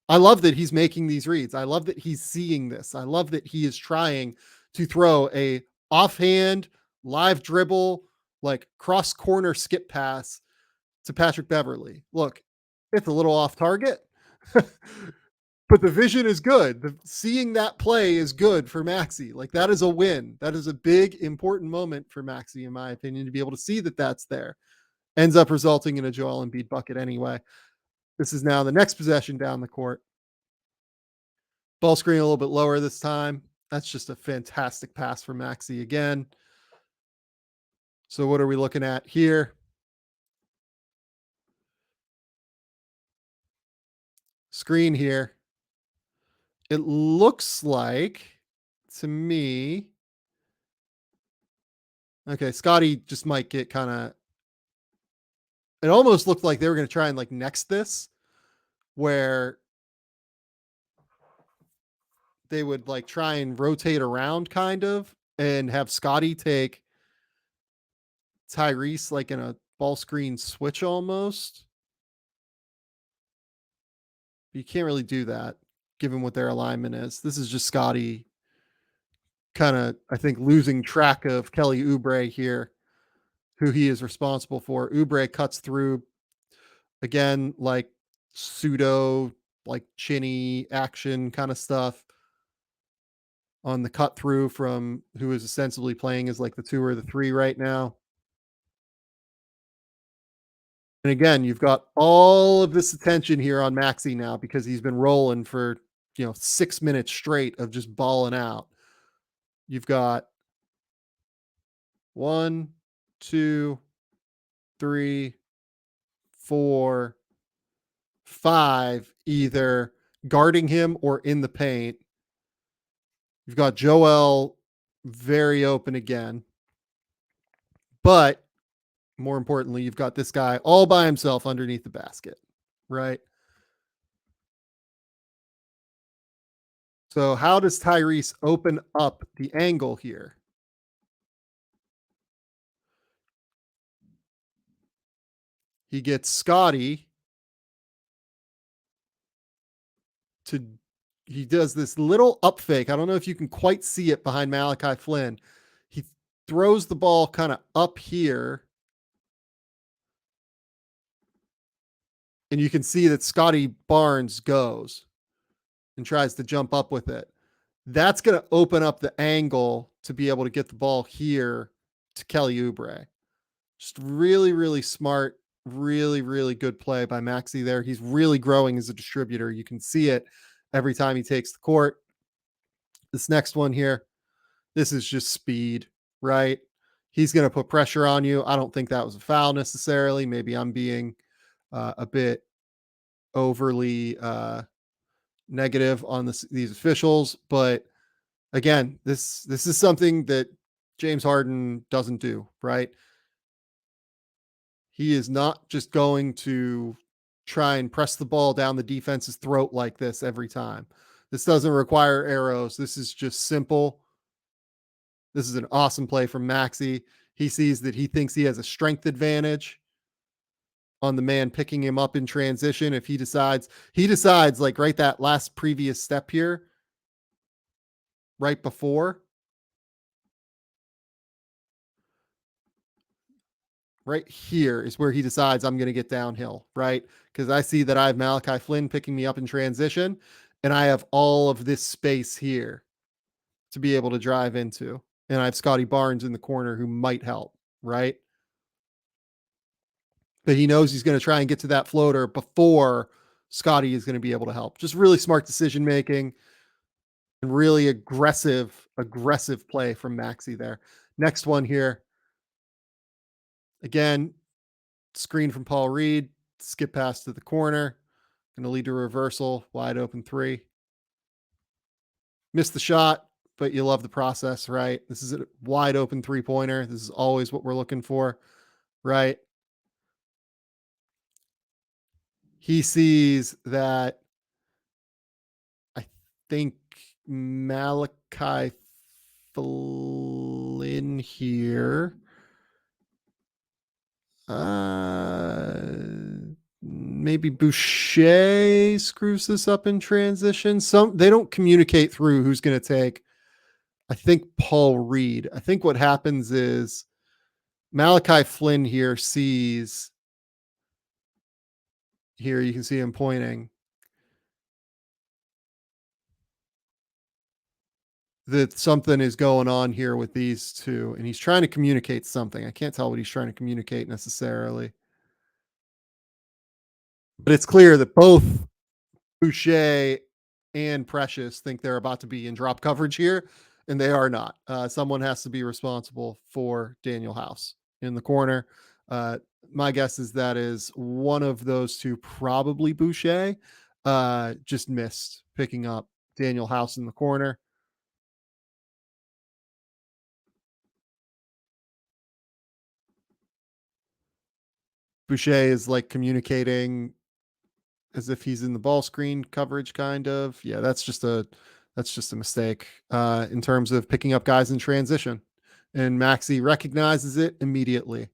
I love that he's making these reads. I love that he's seeing this. I love that he is trying to throw a offhand live dribble, like cross corner skip pass to Patrick Beverly. Look, it's a little off target, but the vision is good. Seeing that play is good for Maxey. Like that is a win. That is a big, important moment for Maxey, in my opinion, to be able to see that that's there. Ends up resulting in a Joel Embiid bucket anyway. This is now the next possession down the court. Ball screen a little bit lower this time. That's just a fantastic pass for Maxey again. So what are we looking at here? Screen here. It looks like to me. Okay, Scotty just might get kind of. It almost looked like they were going to try and like next this, where they would like try and rotate around kind of and have Scotty take Tyrese like in a ball screen switch almost. You can't really do that given what their alignment is. This is just Scotty kind of, I think, losing track of Kelly Oubre here, who he is responsible for. Oubre cuts through again, like pseudo, like chinny action kind of stuff on the cut through from who is ostensibly playing as like the 2 or the 3 right now. And again, you've got all of this attention here on Maxey now because he's been rolling for, 6 minutes straight of just balling out. You've got 1, 2, 3, 4, 5 either guarding him or in the paint. You've got Joel very open again. But more importantly, you've got this guy all by himself underneath the basket, right? So how does Tyrese open up the angle here? He gets Scotty to he does this little up fake. I don't know if you can quite see it behind Malachi Flynn. He throws the ball kind of up here. And you can see that Scotty Barnes goes and tries to jump up with it. That's going to open up the angle to be able to get the ball here to Kelly Oubre. Just really, really smart, really, really good play by Maxey there. He's really growing as a distributor. You can see it every time he takes the court. This next one here, this is just speed, right? He's going to put pressure on you. I don't think that was a foul necessarily. Maybe I'm being a bit overly negative on these officials, but again, this is something that James Harden doesn't do, right? He is not just going to try and press the ball down the defense's throat like this every time. This doesn't require arrows. This is just simple. This is an awesome play from Maxey. He sees that he thinks he has a strength advantage on the man picking him up in transition. If he decides like right that last previous step here, right before, right here is where he decides I'm going to get downhill, right? Because I see that I have Malachi Flynn picking me up in transition, and I have all of this space here to be able to drive into. And I have Scotty Barnes in the corner who might help, right? But he knows he's going to try and get to that floater before Scotty is going to be able to help. Just really smart decision making and really aggressive play from Maxey there. Next one here. Again, screen from Paul Reed, skip pass to the corner, going to lead to a reversal, wide open 3. Missed the shot, but you love the process, right? This is a wide open 3-pointer. This is always what we're looking for, right? He sees that I think Malachi Flynn here. Maybe Boucher screws this up in transition. They don't communicate through who's going to take. I think Paul Reed. I think what happens is Malachi Flynn here sees. Here you can see him pointing. That something is going on here with these two, and he's trying to communicate something. I can't tell what he's trying to communicate necessarily. But it's clear that both Boucher and Precious think they're about to be in drop coverage here, and they are not. Someone has to be responsible for Daniel House in the corner. Uh, my guess is that is one of those two, probably Boucher. Just missed picking up Daniel House in the corner. Boucher is like communicating as if he's in the ball screen coverage, kind of. Yeah, that's just a mistake in terms of picking up guys in transition. And Maxi recognizes it immediately.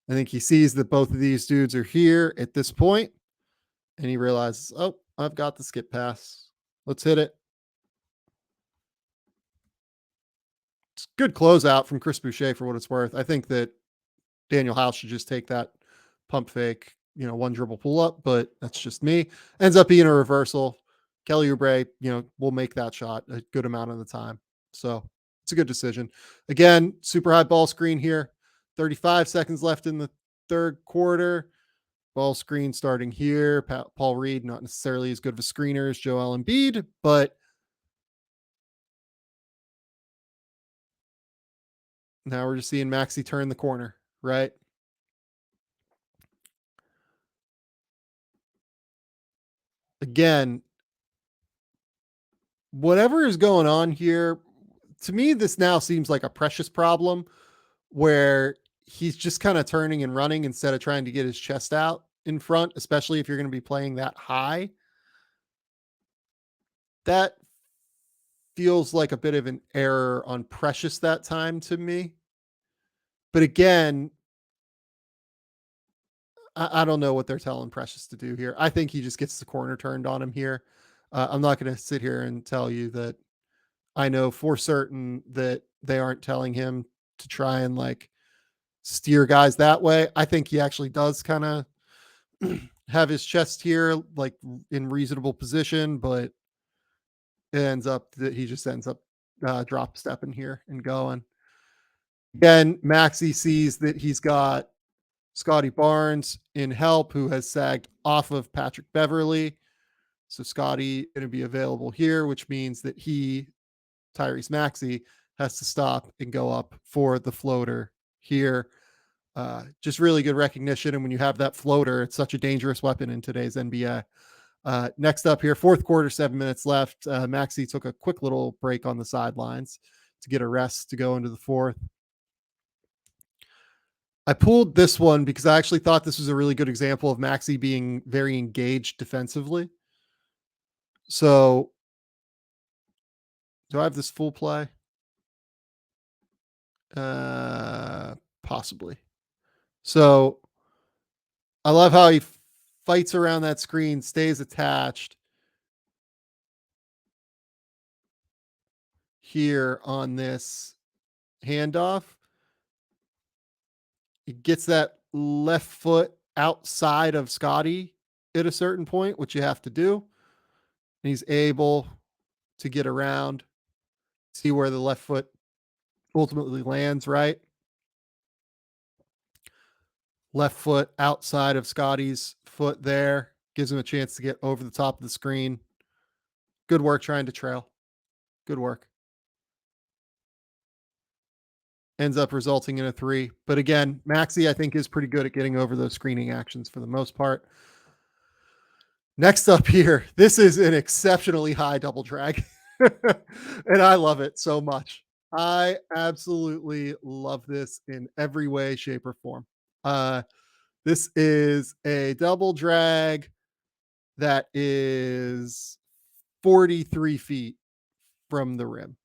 I think he sees that both of these dudes are here at this point, and he realizes, oh, I've got the skip pass. Let's hit it. It's good closeout from Chris Boucher for what it's worth. I think that Daniel House should just take that pump fake, one dribble pull up, but that's just me. Ends up being a reversal. Kelly Oubre, will make that shot a good amount of the time. So it's a good decision. Again, super high ball screen here. 35 seconds left in the third quarter. Ball screen starting here. Paul Reed, not necessarily as good of a screener as Joel Embiid, but now we're just seeing Maxey turn the corner, right? Again, whatever is going on here, to me, this now seems like a Precious problem where he's just kind of turning and running instead of trying to get his chest out in front, especially if you're going to be playing that high. That feels like a bit of an error on Precious that time to me. But again, I don't know what they're telling Precious to do here. I think he just gets the corner turned on him here. I'm not going to sit here and tell you that I know for certain that they aren't telling him to try and like steer guys that way. I think he actually does kind of have his chest here, like in reasonable position, but it ends up that he just ends up drop stepping here and going. Again, Maxi sees that he's got Scotty Barnes in help, who has sagged off of Patrick Beverly. So Scotty going to be available here, which means that Tyrese Maxey, has to stop and go up for the floater here. Just really good recognition. And when you have that floater, it's such a dangerous weapon in today's NBA. Next up here, fourth quarter, 7 minutes left. Maxey took a quick little break on the sidelines to get a rest to go into the fourth. I pulled this one because I actually thought this was a really good example of Maxey being very engaged defensively. So, do I have this full play? Possibly. So, I love how he fights around that screen, stays attached here on this handoff. He gets that left foot outside of Scotty at a certain point, which you have to do. And he's able to get around, see where the left foot ultimately lands, right? Left foot outside of Scotty's foot there. Gives him a chance to get over the top of the screen. Good work trying to trail. Good work. Ends up resulting in a three. But again, Maxey, I think, is pretty good at getting over those screening actions for the most part. Next up here, this is an exceptionally high double drag. And I love it so much. I absolutely love this in every way, shape, or form. This is a double drag that is 43 feet from the rim.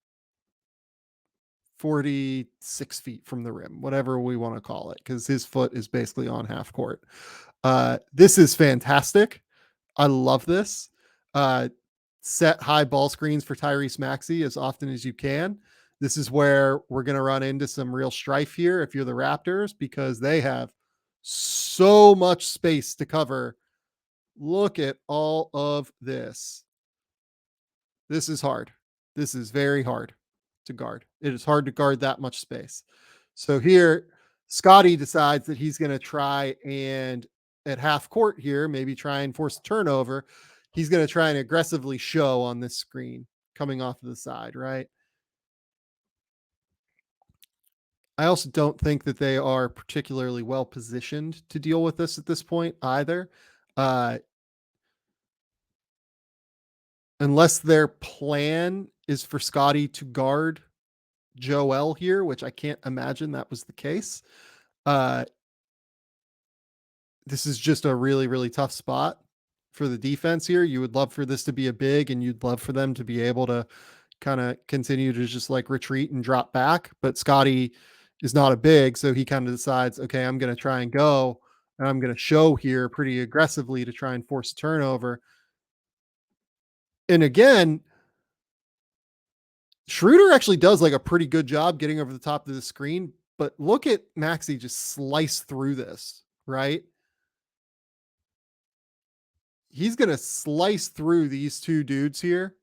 46 feet from the rim, whatever we want to call it, because his foot is basically on half court. This is fantastic. I love this. Set high ball screens for Tyrese Maxey as often as you can. This is where we're going to run into some real strife here if you're the Raptors, because they have so much space to cover. Look at all of this. This is hard. This is very hard to guard. It is hard to guard that much space. So here, Scotty decides that he's going to try and at half court here, maybe try and force a turnover. he's going to try and aggressively show on this screen coming off of the side, right? I also don't think that they are particularly well positioned to deal with this at this point either. Uh, unless their plan is for Scotty to guard Joel here, which I can't imagine that was the case. Uh, this is just a really, really tough spot for the defense here. You would love for this to be a big, and you'd love for them to be able to kind of continue to just like retreat and drop back. But Scotty is not a big, so he kind of decides, okay, I'm going to try and go, and I'm going to show here pretty aggressively to try and force a turnover. And again, Schroeder actually does like a pretty good job getting over the top of the screen, but look at Maxey just slice through this, right? He's going to slice through these two dudes here.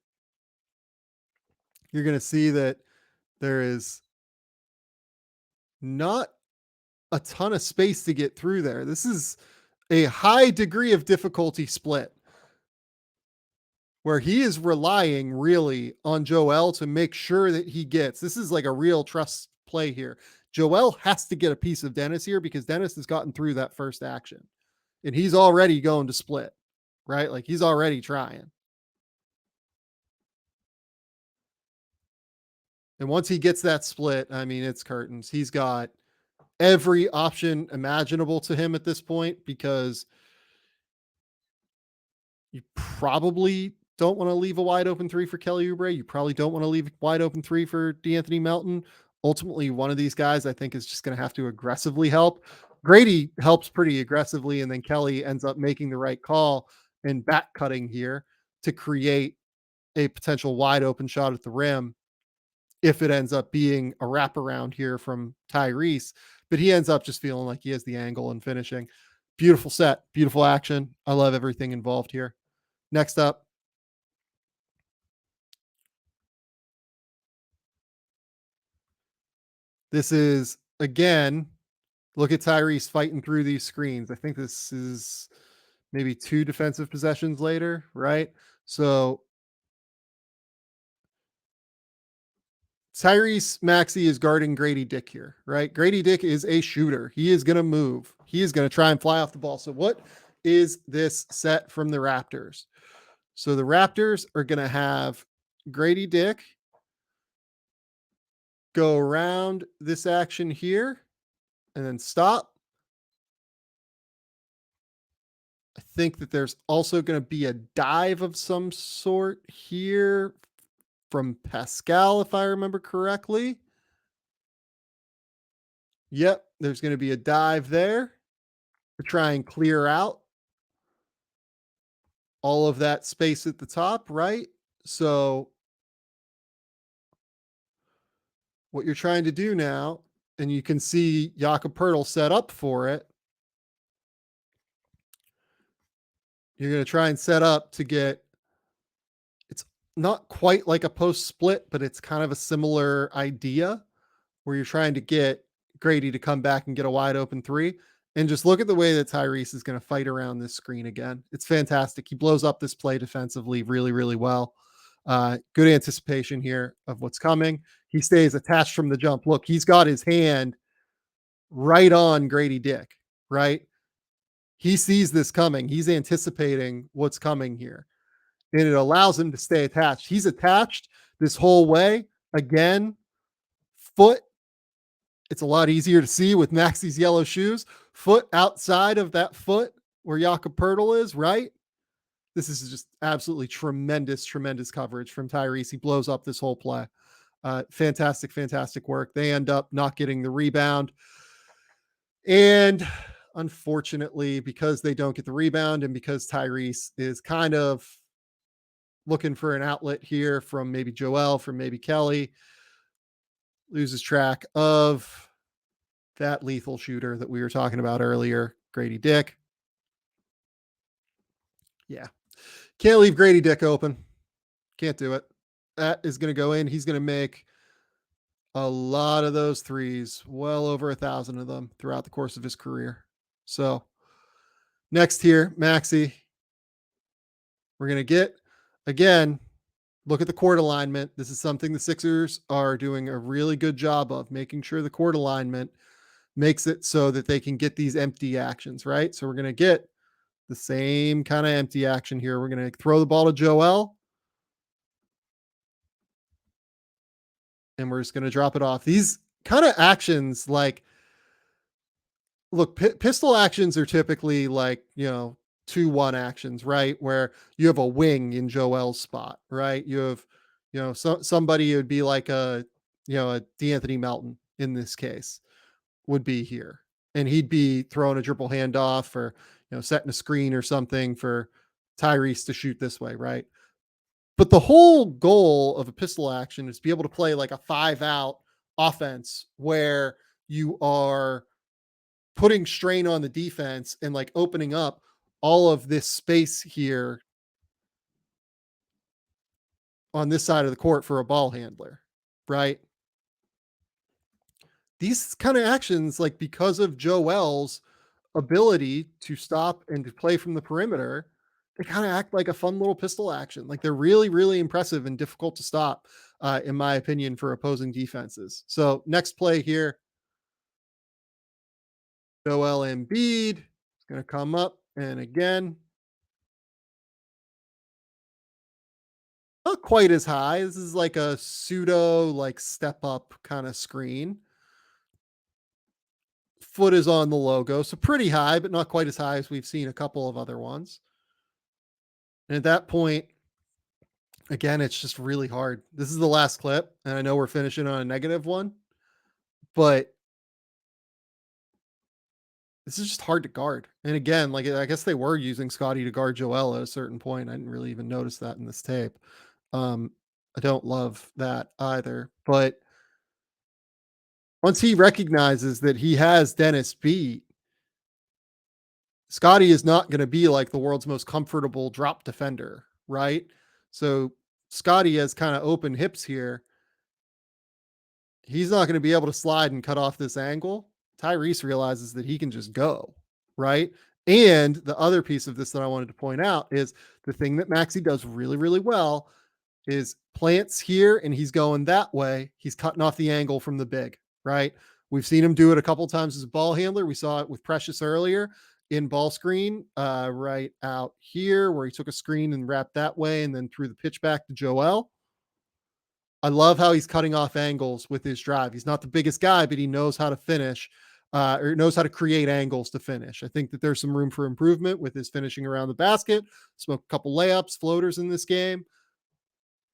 You're going to see that there is not a ton of space to get through there. This is a high degree of difficulty split where he is relying really on Joel to make sure that he gets. This is like a real trust play here. Joel has to get a piece of Dennis here because Dennis has gotten through that first action and he's already going to split, right? Like he's already trying. And once he gets that split, I mean, it's curtains. He's got every option imaginable to him at this point because you probably don't want to leave a wide open three for Kelly Oubre. You probably don't want to leave a wide open three for DeAnthony Melton. Ultimately, one of these guys I think is just going to have to aggressively help. Grady helps pretty aggressively, and then Kelly ends up making the right call and back cutting here to create a potential wide open shot at the rim if it ends up being a wraparound here from Tyrese. But he ends up just feeling like he has the angle and finishing. Beautiful set, beautiful action. I love everything involved here. Next up, this is again, look at Tyrese fighting through these screens. I think this is maybe 2 defensive possessions later, right? So Tyrese Maxey is guarding Grady Dick here, right? Grady Dick is a shooter. He is going to move. He is going to try and fly off the ball. So what is this set from the Raptors? So the Raptors are going to have Grady Dick go around this action here and then stop. I think that there's also going to be a dive of some sort here from Pascal, if I remember correctly. Yep, there's going to be a dive there to try and clear out all of that space at the top, right? So what you're trying to do now, and you can see Jakob Pertl set up for it. You're going to try and set up to get, it's not quite like a post split, but it's kind of a similar idea where you're trying to get Grady to come back and get a wide open three. And just look at the way that Tyrese is going to fight around this screen again. It's fantastic. He blows up this play defensively really, really well. Good anticipation here of what's coming. He stays attached from the jump. Look, he's got his hand right on Grady Dick, right? He sees this coming. He's anticipating what's coming here. And it allows him to stay attached. He's attached this whole way. Again, foot. It's a lot easier to see with Maxey's yellow shoes. Foot outside of that foot where Jakob Pertl is, right? This is just absolutely tremendous, tremendous coverage from Tyrese. He blows up this whole play. Fantastic, fantastic work. They end up not getting the rebound. And unfortunately, because they don't get the rebound and because Tyrese is kind of looking for an outlet here from maybe Joel, from maybe Kelly, loses track of that lethal shooter that we were talking about earlier, Grady Dick. Yeah. Can't leave Grady Dick open. Can't do it. That is going to go in. He's going to make a lot of those threes, well over 1,000 of them throughout the course of his career. So next here, Maxey. We're going to get, again, look at the court alignment. This is something the Sixers are doing a really good job of, making sure the court alignment makes it so that they can get these empty actions, right? So we're going to get the same kind of empty action here. We're going to throw the ball to Joel, and we're just going to drop it off. These kind of actions, like, look, pistol actions are typically like, 2-1 actions, right? Where you have a wing in Joel's spot, right? You have, somebody would be like a D'Anthony Melton in this case would be here. And he'd be throwing a dribble handoff or, setting a screen or something for Tyrese to shoot this way, right? But the whole goal of a pistol action is to be able to play like a 5-out offense where you are putting strain on the defense and like opening up all of this space here on this side of the court for a ball handler, right? These kind of actions, like, because of Joel's ability to stop and to play from the perimeter, they kind of act like a fun little pistol action. Like, they're really, really impressive and difficult to stop, in my opinion, for opposing defenses. So next play here, Joel Embiid is going to come up, and again, not quite as high. This is like a pseudo, like, step up kind of screen. Foot is on the logo, so pretty high, but not quite as high as we've seen a couple of other ones. And at that point, again, it's just really hard. This is the last clip, and I know we're finishing on a negative one, but this is just hard to guard. And again, like, I guess they were using Scotty to guard Joel at a certain point. I didn't really even notice that in this tape. Um, I don't love that either. But once he recognizes that he has Dennis beat, Scotty is not going to be like the world's most comfortable drop defender, right? So Scotty has kind of open hips here. He's not going to be able to slide and cut off this angle. Tyrese realizes that he can just go, right? And the other piece of this that I wanted to point out is the thing that Maxey does really, really well is plants here and he's going that way. He's cutting off the angle from the big, right? We've seen him do it a couple times as a ball handler. We saw it with Precious earlier in ball screen, right out here where he took a screen and wrapped that way and then threw the pitch back to Joel. I love how he's cutting off angles with his drive. He's not the biggest guy, but he knows how to finish, or knows how to create angles to finish. I think that there's some room for improvement with his finishing around the basket. Smoke a couple layups, floaters in this game.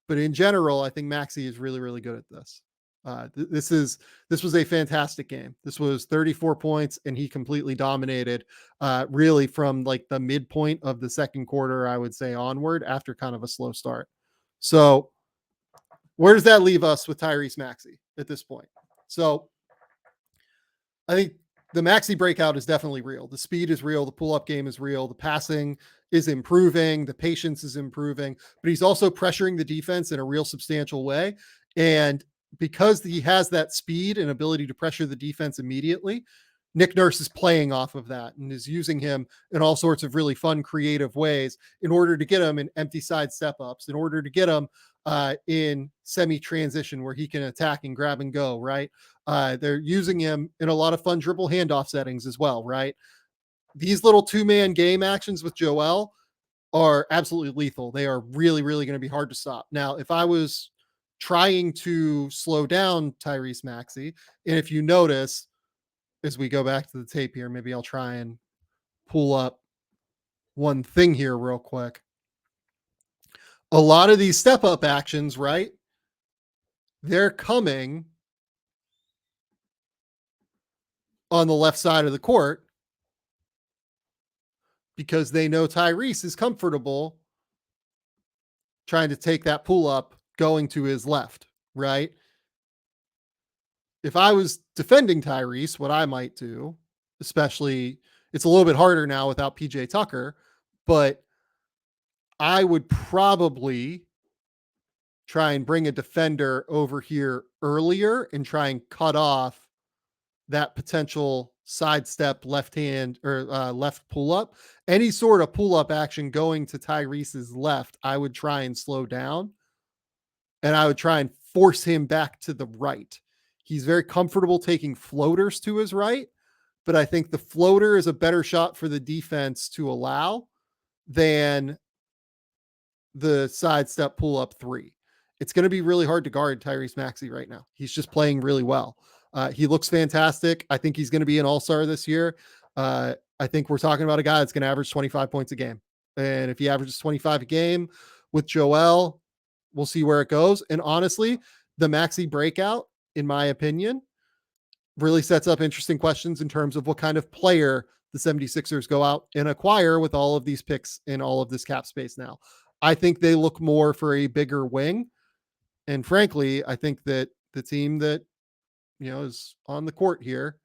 But in general, I think Maxey is really, really good at this. This was a fantastic game. This was 34 points, and he completely dominated, really from like the midpoint of the second quarter, I would say onward after kind of a slow start. So where does that leave us with Tyrese Maxey at this point? So I think the Maxey breakout is definitely real. The speed is real. The pull-up game is real. The passing is improving. The patience is improving. But he's also pressuring the defense in a real substantial way. And because he has that speed and ability to pressure the defense immediately, Nick Nurse is playing off of that and is using him in all sorts of really fun, creative ways in order to get him in empty side step ups, in order to get him in semi transition where he can attack and grab and go, right? They're using him in a lot of fun dribble handoff settings as well, right? These little 2-man game actions with Joel are absolutely lethal. They are really, really going to be hard to stop. Now, if I was trying to slow down Tyrese Maxey, and if you notice, as we go back to the tape here, maybe I'll try and pull up one thing here real quick. A lot of these step up actions, right? They're coming on the left side of the court because they know Tyrese is comfortable trying to take that pull up going to his left, right? If I was defending Tyrese, what I might do, especially it's a little bit harder now without PJ Tucker, but I would probably try and bring a defender over here earlier and try and cut off that potential sidestep left hand or left pull up, any sort of pull up action going to Tyrese's left, I would try and slow down and I would try and force him back to the right. He's very comfortable taking floaters to his right, but I think the floater is a better shot for the defense to allow than the sidestep pull up three. It's going to be really hard to guard Tyrese Maxey right now. He's just playing really well. He looks fantastic. I think he's going to be an all-star this year. I think we're talking about a guy that's going to average 25 points a game. And if he averages 25 a game with Joel, we'll see where it goes. And honestly, the Maxey breakout, in my opinion, really sets up interesting questions in terms of what kind of player the 76ers go out and acquire with all of these picks and all of this cap space now. I think they look more for a bigger wing. And frankly, I think that the team that, is on the court here,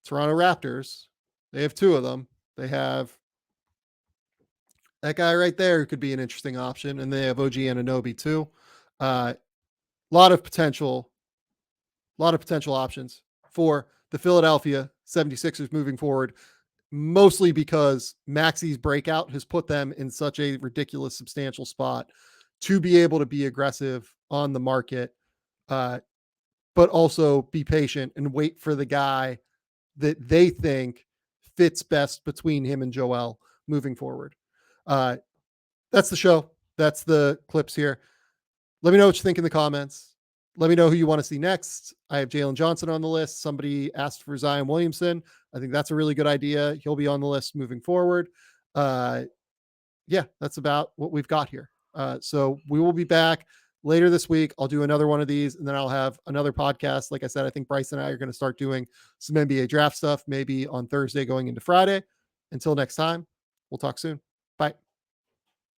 Toronto Raptors, they have two of them. They have that guy right there who could be an interesting option. And they have OG Anunoby too. A lot of potential options for the Philadelphia 76ers moving forward, mostly because Maxey's breakout has put them in such a ridiculous, substantial spot to be able to be aggressive on the market, but also be patient and wait for the guy that they think fits best between him and Joel moving forward. That's the show. That's the clips here. Let me know what you think in the comments. Let me know who you want to see next. I have Jalen Johnson on the list. Somebody asked for Zion Williamson. I think that's a really good idea. He'll be on the list moving forward. Yeah, that's about what we've got here. So we will be back later this week. I'll do another one of these, and then I'll have another podcast. Like I said, I think Bryce and I are going to start doing some NBA draft stuff, maybe on Thursday going into Friday. Until next time, we'll talk soon.